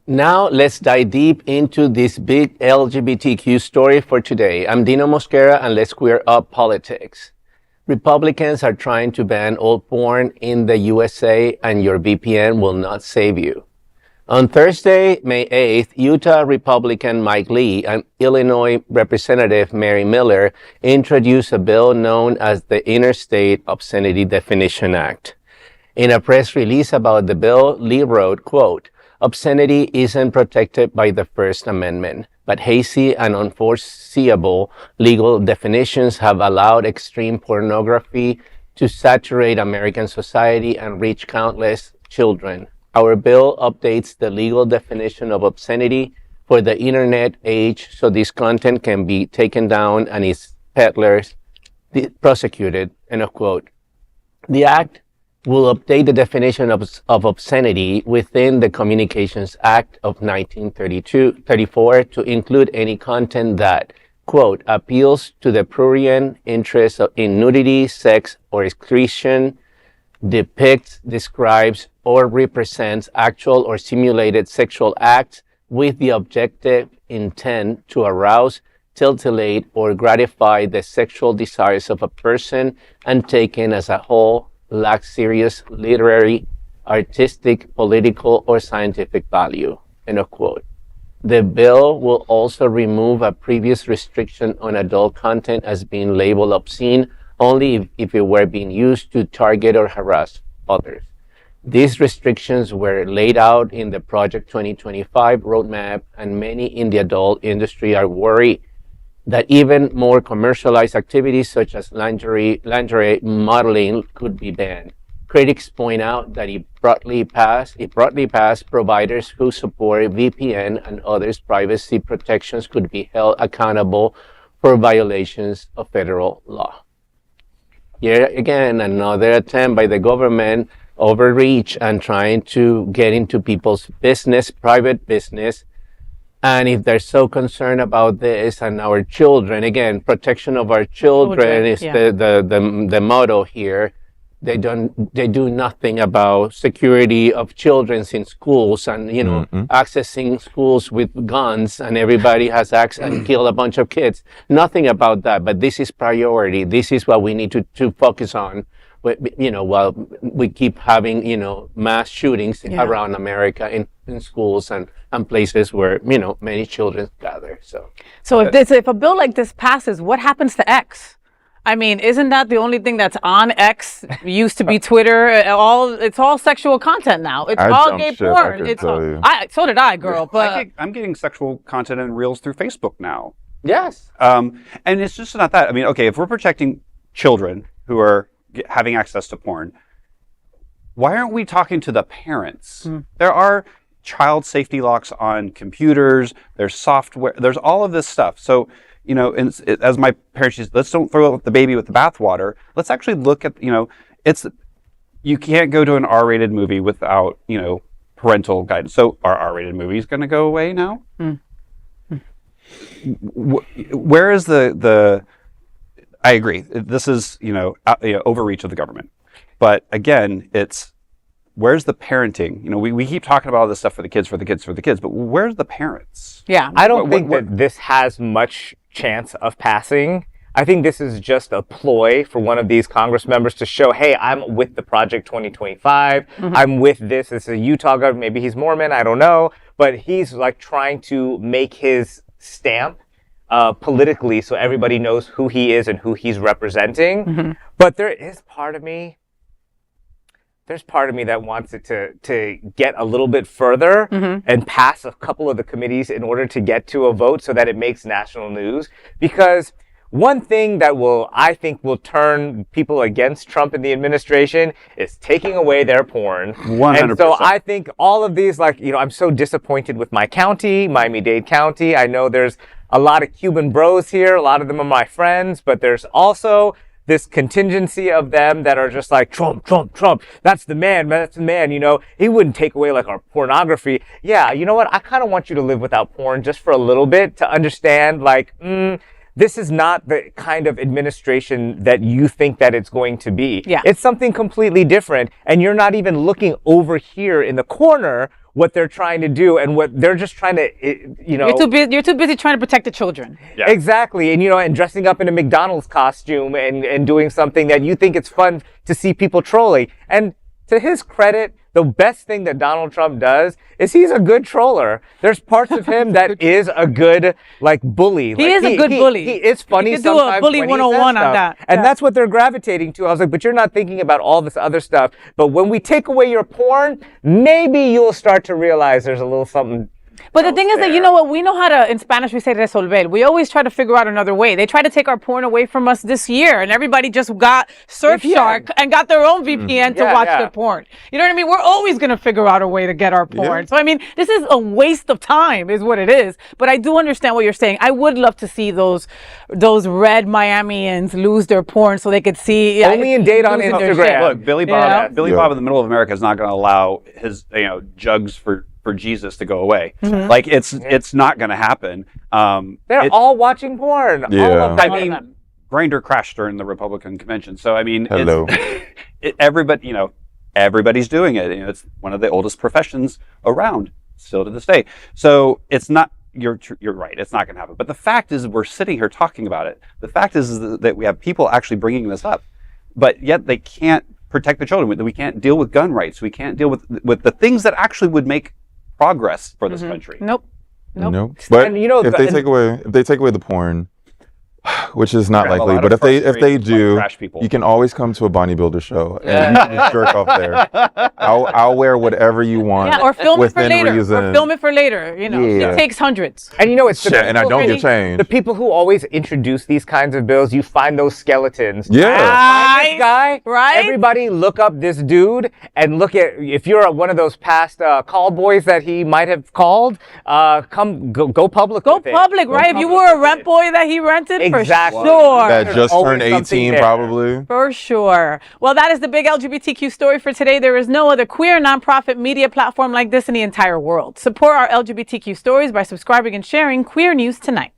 Now, let's dive deep into this big LGBTQ story for today. I'm Dino Mosquera, and let's queer up politics. Republicans are trying to ban all porn in the USA, and your VPN will not save you. On Thursday, May 8th, Utah Republican Mike Lee and Illinois Representative Mary Miller introduced a bill known as the Interstate Obscenity Definition Act. In a press release about the bill, Lee wrote, quote, "Obscenity isn't protected by the First Amendment, but hazy and unenforceable legal definitions have allowed extreme pornography to saturate American society and reach countless children. Our bill updates the legal definition of obscenity for the internet age so this content can be taken down and its peddlers prosecuted," end of quote. The act will update the definition of obscenity within the Communications Act of 1934 to include any content that, quote, "appeals to the prurient interest in nudity, sex, or excretion, depicts, describes, or represents actual or simulated sexual acts with the objective intent to arouse, titillate, or gratify the sexual desires of a person and taken as a whole lacks serious literary, artistic, political, or scientific value," end of quote. The bill will also remove a previous restriction on adult content as being labeled obscene only if it were being used to target or harass others. These restrictions were laid out in the Project 2025 roadmap, and many in the adult industry are worried that even more commercialized activities such as lingerie modeling could be banned. Critics point out that it broadly passed providers who support VPN and others privacy protections could be held accountable for violations of federal law. Here again, another attempt by the government overreach and trying to get into people's business, private business. And if they're so concerned about this and our children, again, protection of our children is the motto here. They do nothing about security of children in schools and, accessing schools with guns and everybody has access and kill a bunch of kids. Nothing about that, but this is priority. This is what we need to focus on. While we keep having, mass shootings around America in schools and places where, many children gather. So if a bill like this passes, what happens to X? I mean, isn't that the only thing that's on X? It used to be Twitter. It's all sexual content now. It's all gay porn. So did I, girl. But I'm getting sexual content and reels through Facebook now. Yes. And it's just not that. I mean, okay, if we're protecting children who are having access to porn, why aren't we talking to the parents? There are child safety locks on computers, there's software, there's all of this stuff. So, as my parents used, let's don't throw out the baby with the bathwater. Let's actually look at, you can't go to an R-rated movie without, parental guidance. So are R-rated movies going to go away now? Where is the I agree. This is, overreach of the government. But again, where's the parenting? We keep talking about all this stuff for the kids, but where's the parents? Yeah. I don't think that this has much chance of passing. I think this is just a ploy for one of these Congress members to show, hey, I'm with the Project 2025. I'm with this. This is a Utah government. Maybe he's Mormon. I don't know. But he's like trying to make his stamp politically so everybody knows who he is and who he's representing. But there's part of me that wants it to get a little bit further and pass a couple of the committees in order to get to a vote so that it makes national news. Because one thing that I think will turn people against Trump and the administration is taking away their porn. 100%. And so I think all of these, I'm so disappointed with my county, Miami-Dade County. I know there's a lot of Cuban bros here. A lot of them are my friends, but there's also this contingency of them that are just like, Trump, that's the man, he wouldn't take away like our pornography. Yeah, you know what? I kind of want you to live without porn just for a little bit to understand this is not the kind of administration that you think that it's going to be. Yeah. It's something completely different. And you're not even looking over here in the corner what they're trying to do and what they're just trying to, you know. You're too busy trying to protect the children. Yeah. Exactly. And, you know, and dressing up in a McDonald's costume and doing something that you think it's fun to see people trolling. And to his credit, the best thing that Donald Trump does is he's a good troller. There's parts of him that is a good, like, bully. He is a good bully. He is funny You could do sometimes a bully when he says 101 on stuff. that. And Yeah. that's what they're gravitating to. I was like, but you're not thinking about all this other stuff. But when we take away your porn, maybe you'll start to realize there's a little something. But the thing is that, you know what, we know how to, in Spanish we say resolver. We always try to figure out another way. They tried to take our porn away from us this year, and everybody just got Surfshark and got their own VPN to watch their porn. You know what I mean? We're always going to figure out a way to get our porn. Yeah. So, I mean, this is a waste of time is what it is. But I do understand what you're saying. I would love to see those red Miamians lose their porn so they could see. Only in date on losing their Instagram. shit. Look, Billy Bob, Yeah. Billy Bob in the middle of America is not going to allow his, jugs for Jesus to go away. Like it's not going to happen. They're all watching porn. Yeah. All of them. I mean, Grindr crashed during the Republican convention. So I mean, Hello. everybody, everybody's doing it. It's one of the oldest professions around, still to this day. So it's not. You're right. It's not going to happen. But the fact is, we're sitting here talking about it. The fact is that we have people actually bringing this up, but yet they can't protect the children. We can't deal with gun rights. We can't deal with the things that actually would make progress for this country. Nope. Nope. But And, you know, if they take away the porn, which is not Have a likely, lot but of if they frustrated, do, trash people. you can always come to a bodybuilder show and you can just jerk off there. I'll wear whatever you want. Yeah, or film it for within later. reason. Or film it for later. Yeah. It takes hundreds. And you know, it's the Shit, and I people don't who- get changed. The people who always introduce these kinds of bills, you find those skeletons. Yeah. Find this guy, Right? Everybody look up this dude and look at, if you're one of those past call boys that he might have called, go public Go with it. public, right? If you were a rent boy that he rented, Exactly. for sure. That There's just always turned something 18 there. probably. For sure. Well, that is the big LGBTQ story for today. There is no other queer nonprofit media platform like this in the entire world. Support our LGBTQ stories by subscribing and sharing Queer News Tonight.